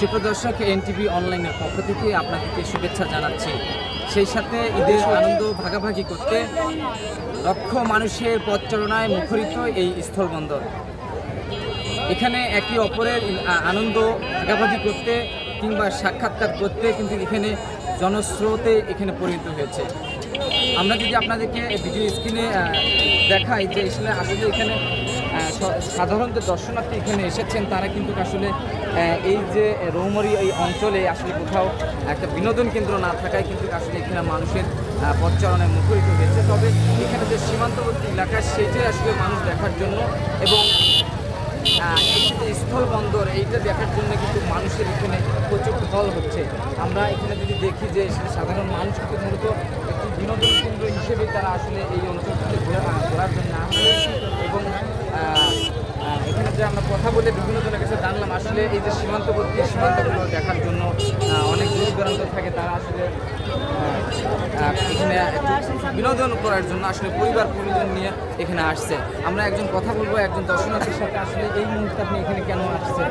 সুপ্রদর্শক NTV অনলাইনের পক্ষ থেকে আপনাদেরকে শুভেচ্ছা জানাচ্ছি। সেই সাথে ঈদের আনন্দ ভাগাভাগি করতে লক্ষ মানুষের পথচারণায় মুখরিত এই স্থলবন্দর। এখানে একে অপরের আনন্দ ভাগাভাগি করতে কিংবা সাক্ষাৎকার করতে কিন্তু এখানে জনস্রোতে এখানে পরিণত হয়েছে। আমরা যদি আপনাদেরকে ভিডিও স্ক্রিনে দেখাই যে আসলে এখানে সাধারণত দর্শনার্থী এখানে এসেছেন, তারা কিন্তু আসলে এই যে রৌমারী এই অঞ্চলে আসলে কোথাও একটা বিনোদন কেন্দ্র না থাকায় কিন্তু আসলে এখানে মানুষের পথচারণায় মুখরিত হয়েছে। তবে এখানে যে সীমান্তবর্তী এলাকা সেটাই আসলে মানুষ দেখার জন্য এবং এই যে স্থলবন্দর এইটা দেখার জন্য কিন্তু মানুষের এখানে প্রচুর ঢল হচ্ছে। আমরা এখানে যদি দেখি যে সাধারণ মানুষ কিন্তু মূলত একটি বিনোদন কেন্দ্র হিসেবে তারা আসলে এই অঞ্চলটিতে ঘোরার জন্য আসে এবং এখানে যে আমরা কথা বলে বিভিন্ন জনের কাছে জানলাম আসলে এই যে সীমান্তবর্তী সীমান্তগুলো দেখার জন্য অনেক দূর দূরান্ত থাকে, তারা আসলে এখানে বিনোদন করার জন্য আসলে পরিজন নিয়ে এখানে আসছে। আমরা একজন কথা বলবো একজন দর্শনার্থীর সাথে, আসলে এই মুহূর্তে আপনি এখানে কেন আসছেন?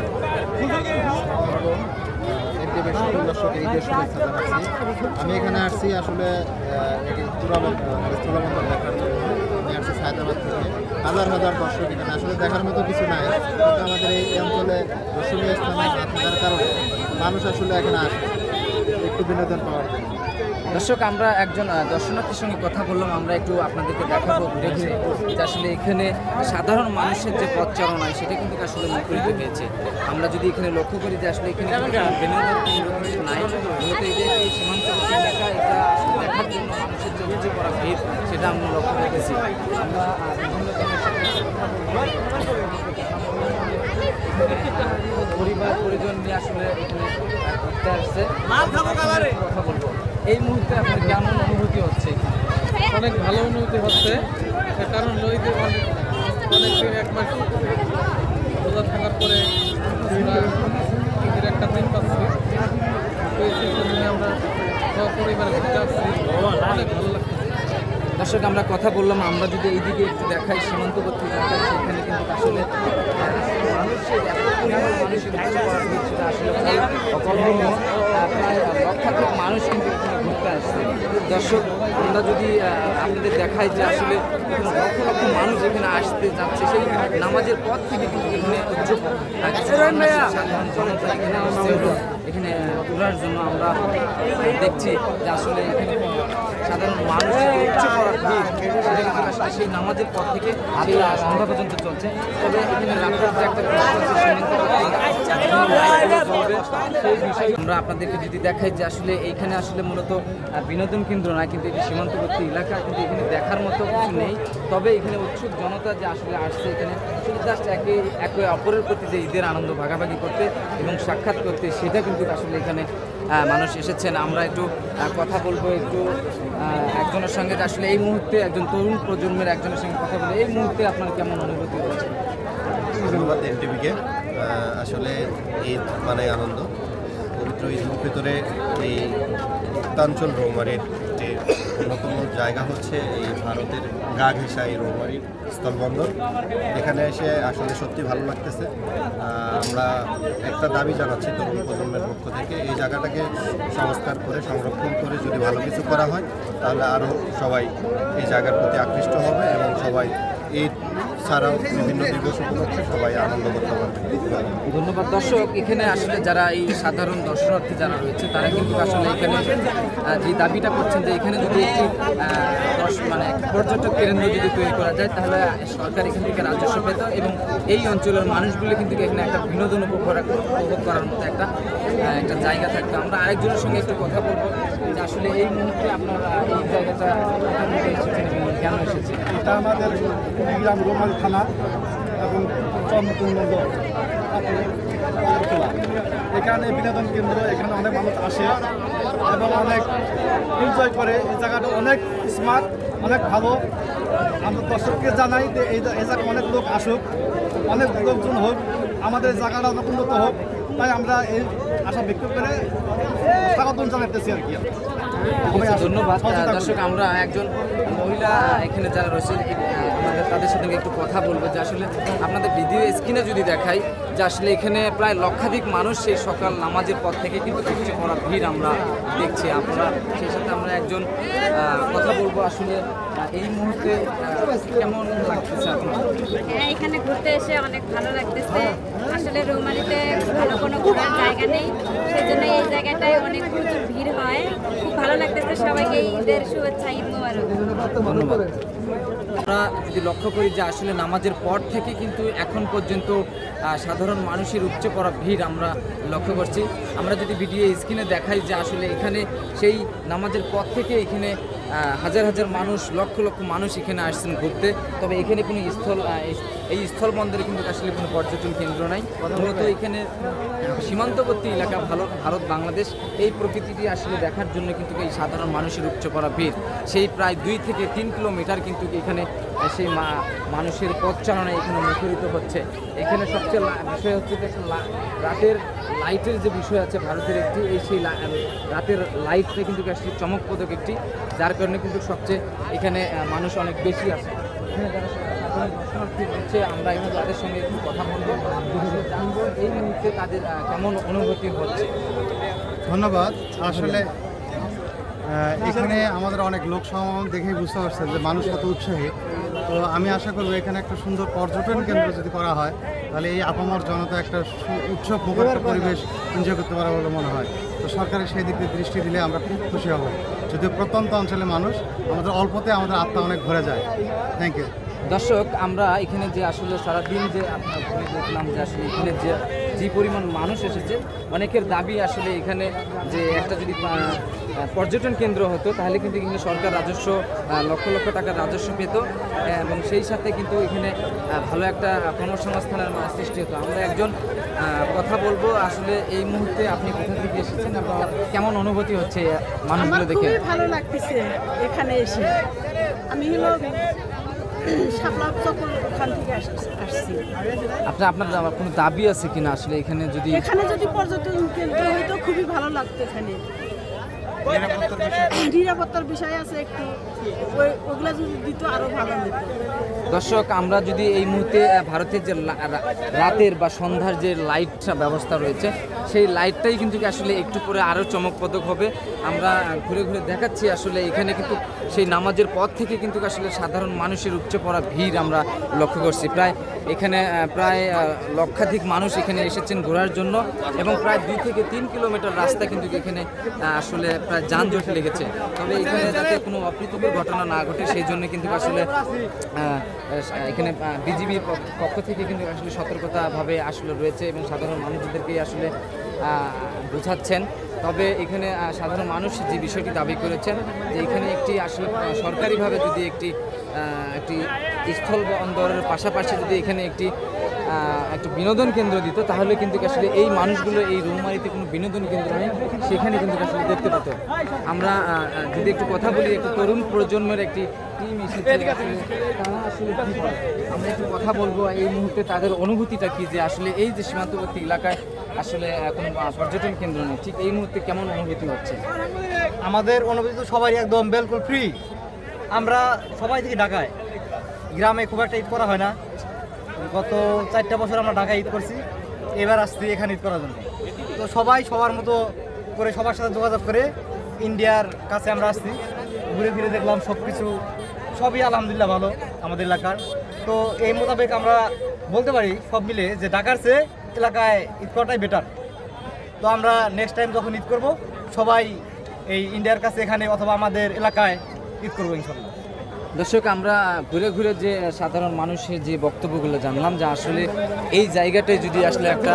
আমি এখানে আসছি আসলে স্থলবন্দর দেখার জন্য। আমি আসছি হায়দ্রাবাদ থেকে। হাজার হাজার দর্শক এখানে আসলে দেখার মতো কিছু নাই, কিন্তু আমাদের এই অঞ্চলে দর্শনীয় স্থান থাকার কারণে মানুষ আসলে এখানে আসে একটু বিনোদন পাওয়ার জন্য। দর্শক, আমরা একজন দর্শনার্থীর সঙ্গে কথা বললাম, আমরা একটু আপনাদেরকে দেখাবো দেখে যে আসলে এখানে সাধারণ মানুষের যে পথচারণায় সেটা কিন্তু আসলে মুখরিত হয়েছে। আমরা যদি এখানে লক্ষ্য করি যে আসলে এখানে বিনোদন নাই, মূলত এই যে সীমান্তবর্তী এলাকা এটা আসলে দেখার জন্য মানুষের যে উঠে পড়া ভিড় সেটা আমরা লক্ষ্য করতেছি। আমরা বিভিন্ন জনের সাথে পরিজন নিয়ে আসলে এখানে ঘুরতে আসছে, কথা বলবো। এই মুহূর্তে আপনার কেমন অনুভূতি হচ্ছে? অনেক ভালো অনুভূতি হচ্ছে, কারণ নদীতে অনেক এক মাস রোজা থাকার পরে আমরা ঈদের একটা দিন পাচ্ছি, তো সেই জন্য আমরা পরিবারে ঘুরতে আসছি, অনেক ভালো লাগছে। দর্শক, আমরা কথা বললাম, আমরা যদি এইদিকে একটু দেখাই সীমান্তবর্তী এলাকায় সেখানে কিন্তু আসলে প্রায় লক্ষাধিক মানুষ কিন্তু এখানে ঘুরতে আসছে। দর্শক, আমরা যদি আপনাদের দেখাই যে আসলে লক্ষ লক্ষ মানুষ এখানে আসতে যাচ্ছে, সেই নামাজের পর থেকে কিন্তু এখানে উৎসুক সাধারণ জনতা এখানে আসছে এখানে ঘোরার জন্য। আমরা দেখছি যে আসলে এখানে সাধারণ মানুষ উচ্চ করার ভিড় সেটা কিন্তু আসলে সেই নামাজের পর থেকে সেই সন্ধ্যা পর্যন্ত চলছে। তবে এখানে রাখার যে একটা সেই বিষয়ে আমরা আপনাদেরকে যদি দেখাই যে আসলে এইখানে আসলে মূলত বিনোদন কেন্দ্র নয়, কিন্তু এটি সীমান্তবর্তী এলাকা, কিন্তু এখানে দেখার মতো কিছু নেই। তবে এখানে উৎসুক জনতা যে আসলে আসছে এখানে শুধু জাস্ট একে অপরের প্রতি যে ঈদের আনন্দ ভাগাভাগি করতে এবং সাক্ষাৎ করতে, সেটা কিন্তু আসলে এখানে মানুষ এসেছেন। আমরা একটু কথা বলবো একটু একজনের সঙ্গে, যে আসলে এই মুহূর্তে একজন তরুণ প্রজন্মের একজনের সঙ্গে কথা বলে এই মুহূর্তে আপনার কেমন অনুভূতি হচ্ছে? ধন্যবাদ এনটিভিকে। আসলে ঈদ মানে আনন্দ। পবিত্র ঈদের ভিতরে এই উত্তরাঞ্চল রৌমারীর যে অন্যতম জায়গা হচ্ছে এই ভারতের গা ঘেঁষা এই রৌমারীর স্থলবন্দর। এখানে এসে আসলে সত্যি ভালো লাগতেছে। আমরা একটা দাবি জানাচ্ছি তরুণ প্রজন্মের পক্ষ থেকে, এই জায়গাটাকে সংস্কার করে সংরক্ষণ করে যদি ভালো কিছু করা হয় তাহলে আরও সবাই এই জায়গার প্রতি আকৃষ্ট হবে এবং সবাই ঈদ ছাড়াও বিভিন্ন দিবস উপলক্ষে সবাই আনন্দ করতে পারবে। ধন্যবাদ। দর্শক, এখানে আসলে যারা এই সাধারণ দর্শনার্থী যারা রয়েছে তারা কিন্তু আসলে এখানে যে দাবিটা করছেন যে এখানে যদি একটি মানে পর্যটক কেন্দ্র যদি তৈরি করা যায় তাহলে সরকার এখান থেকে রাজস্ব পেত এবং এই অঞ্চলের মানুষগুলো কিন্তু এখানে একটা বিনোদন উপভোগ করার মতো একটা জায়গা থাকতো। আমরা আরেকজনের সঙ্গে একটু কথা বলবো যে আসলে এই মুহূর্তে আপনারা এই জায়গাটা এসেছেন এবং কেন এসেছেন? এটা আমাদের কুড়িগ্রাম রৌমারী থানা এবং চন্দ্রপুর এখানে বিনোদন কেন্দ্র, এখানে অনেক মানুষ আসে এবং অনেক এনজয় করে। এই জায়গাটা অনেক স্মার্ট, অনেক ভালো। আমরা দর্শককে জানাই যে এই জায়গায় অনেক লোক আসুক, অনেক লোকজন হোক, আমাদের জায়গাটা অনেক উন্নত হোক, তাই আমরা এই আশা ব্যক্ত করে স্বাগতম জানাতেছি আর কি। ধন্যবাদ। দর্শক, আমরা একজন মহিলা এখানে যারা রয়েছে তাদের সাথে একটু কথা বলবো যে আসলে আপনাদের ভিডিও স্ক্রিনে যদি দেখাই যে আসলে এখানে প্রায় লক্ষাধিক মানুষ সেই সকাল নামাজের পর থেকে কিন্তু উপচে পড়া ভিড় আমরা দেখছি। আমরা সেই সাথে আমরা একজন কথা বলবো আসলে এই মুহূর্তে কেমন লাগতেছে আপনার? হ্যাঁ, এখানে ঘুরতে এসে অনেক ভালো লাগতেছে। আসলে রৌমারীতে ভালো কোনো ঘোরার জায়গা নেই, সেই জন্য এই জায়গাটায় অনেক প্রচুর ভিড় হয়। খুব ভালো লাগতেছে। সবাইকে ঈদের শুভেচ্ছা, ঈদ মোবারক। ধন্যবাদ। আমরা যদি লক্ষ্য করি যে আসলে নামাজের পর থেকে কিন্তু এখন পর্যন্ত সাধারণ মানুষের উপচে পড়া ভিড় আমরা লক্ষ্য করছি। আমরা যদি ভিডিও স্ক্রিনে দেখাই যে আসলে এখানে সেই নামাজের পর থেকে এখানে হাজার হাজার মানুষ, লক্ষ লক্ষ মানুষ এখানে আসছেন ঘুরতে। তবে এখানে কোনো এই স্থলবন্দরে কিন্তু আসলে কোনো পর্যটন কেন্দ্র নাই। মূলত এখানে সীমান্তবর্তী এলাকা ভারত বাংলাদেশ, এই প্রকৃতিটি আসলে দেখার জন্য কিন্তু এই সাধারণ মানুষের উপচে পড়া ভিড় সেই প্রায় 2 থেকে 3 কিলোমিটার কিন্তু এখানে সেই মানুষের পথ চালনায় এখানে মুখরিত হচ্ছে। এখানে সবচেয়ে বিষয় হচ্ছে যে রাতের লাইটের যে বিষয় আছে ভারতের একটি, সেই রাতের লাইটটা কিন্তু আসলে চমকপ্রদক একটি, যার কারণে কিন্তু সবচেয়ে এখানে মানুষ অনেক বেশি আছে। এখানে যারা সাধারণ দর্শনার্থী হচ্ছে, আমরা এখানে তাদের সঙ্গে একটু কথা বলবো, জানবো এই মুহূর্তে তাদের কেমন অনুভূতি হচ্ছে। ধন্যবাদ। আসলে এখানে আমাদের অনেক লোক সমাগম দেখেই বুঝতে পারছেন যে মানুষ কত উৎসাহী। তো আমি আশা করব এখানে একটা সুন্দর পর্যটন কেন্দ্র যদি করা হয় তাহলে এই আপামর জনতা একটা উৎসব মুখর একটা পরিবেশ এনজয় করতে পারে বলে মনে হয়। তো সরকারের সেই দিক দিয়ে দৃষ্টি দিলে আমরা খুব খুশি হব। যদিও প্রত্যন্ত অঞ্চলে মানুষ, আমাদের অল্পতে আমাদের আত্মা অনেক ভরে যায়। Thank you. দর্শক, আমরা এখানে যে আসলে সারাদিন যে আপনার ঘুরে দেখলাম যে আসলে এখানে যে পরিমাণ মানুষ এসেছে, অনেকের দাবি আসলে এখানে যে একটা যদি পর্যটন কেন্দ্র হতো তাহলে কিন্তু এখানে সরকার রাজস্ব লক্ষ লক্ষ টাকার রাজস্ব পেত এবং সেই সাথে কিন্তু এখানে ভালো একটা কর্মসংস্থানের সৃষ্টি হতো। আমরা একজন কথা বলবো, আসলে এই মুহূর্তে আপনি কোথা থেকে এসেছেন, আপনার কেমন অনুভূতি হচ্ছে মানুষগুলো দেখে? খুবই ভালো লাগতেছে এখানে এসে। আমি হলো শাপলা চক্র ওখান থেকে আসছি। আপনার কোনো দাবি আছে কিনা আসলে এখানে যদি পর্যটন কেন্দ্র হইতো খুবই ভালো লাগতো। এখানে নিরাপত্তার বিষয় আছে একটু, ওগুলা যদি দিত আরো ভালো হতো। দর্শক, আমরা যদি এই মুহূর্তে ভারতের যে রাতের বা সন্ধ্যার যে লাইট ব্যবস্থা রয়েছে, সেই লাইটটাই কিন্তু আসলে একটু পরে আরও চমকপ্রদক হবে। আমরা ঘুরে ঘুরে দেখাচ্ছি আসলে এখানে কিন্তু সেই নামাজের পর থেকে কিন্তু আসলে সাধারণ মানুষের উপচে পড়া ভিড় আমরা লক্ষ্য করছি। এখানে প্রায় লক্ষাধিক মানুষ এখানে এসেছেন ঘোরার জন্য এবং প্রায় 2 থেকে 3 কিলোমিটার রাস্তা কিন্তু এখানে আসলে প্রায় যানজট লেগেছে। তবে এখানে যাতে কোনো অপ্রীতিকর ঘটনা না ঘটে সেই জন্য কিন্তু আসলে এখানে বিজিবির পক্ষ থেকে কিন্তু আসলে সতর্কতাভাবে আসলে রয়েছে এবং সাধারণ মানুষদেরকেই আসলে বোঝাচ্ছেন। তবে এখানে সাধারণ মানুষ যে বিষয়টি দাবি করেছেন যে এখানে একটি আসলে সরকারিভাবে যদি একটি স্থল বন্দরের পাশাপাশি যদি এখানে একটি বিনোদন কেন্দ্র দিত তাহলে কিন্তু আসলে এই মানুষগুলো এই রৌমারীতে কোনো বিনোদন কেন্দ্র নেই, সেখানে কিন্তু আসলে দেখতে পেত। আমরা যদি একটু কথা বলি, একটু তরুণ প্রজন্মের একটি টিম এসেছে, তারা আসলে কী করে, আমরা একটু কথা বলবো এই মুহূর্তে তাদের অনুভূতিটা কি, যে আসলে এই যে সীমান্তবর্তী এলাকায় আসলে কোনো পর্যটন কেন্দ্র নেই, ঠিক এই মুহূর্তে কেমন অনুভূতি হচ্ছে? আমাদের অনুভূতি তো সবাই একদম বিলকুল ফ্রি। আমরা সবাই থেকে ঢাকায়, গ্রামে খুব একটা ঈদ করা হয় না। গত 4টা বছর আমরা ঢাকায় ঈদ করছি, এবার আসছি এখানে ঈদ করার জন্য। তো সবাই সবার মতো করে সবার সাথে যোগাযোগ করে ইন্ডিয়ার কাছে আমরা আসছি, ঘুরে ফিরে দেখলাম সবই আলহামদুলিল্লাহ ভালো আমাদের এলাকার। তো এই মোতাবেক আমরা বলতে পারি সব মিলে যে ঢাকার চেয়ে এলাকায় ঈদ করাটাই বেটার। তো আমরা নেক্সট টাইম যখন ঈদ করব সবাই এই ইন্ডিয়ার কাছে এখানে অথবা আমাদের এলাকায় ঈদ করবো ইনশাল্লাহ। দর্শক, আমরা ঘুরে ঘুরে যে সাধারণ মানুষের যে বক্তব্যগুলো জানলাম যে আসলে এই জায়গাটায় যদি আসলে একটা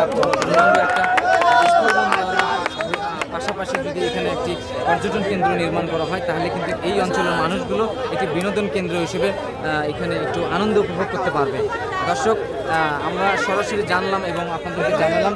পাশাপাশি যদি এখানে একটি পর্যটন কেন্দ্র নির্মাণ করা হয় তাহলে কিন্তু এই অঞ্চলের মানুষগুলো একটি বিনোদন কেন্দ্র হিসেবে এখানে একটু আনন্দ উপভোগ করতে পারবে। দর্শক, আমরা সরাসরি জানলাম এবং আপনাদেরকে জানালাম।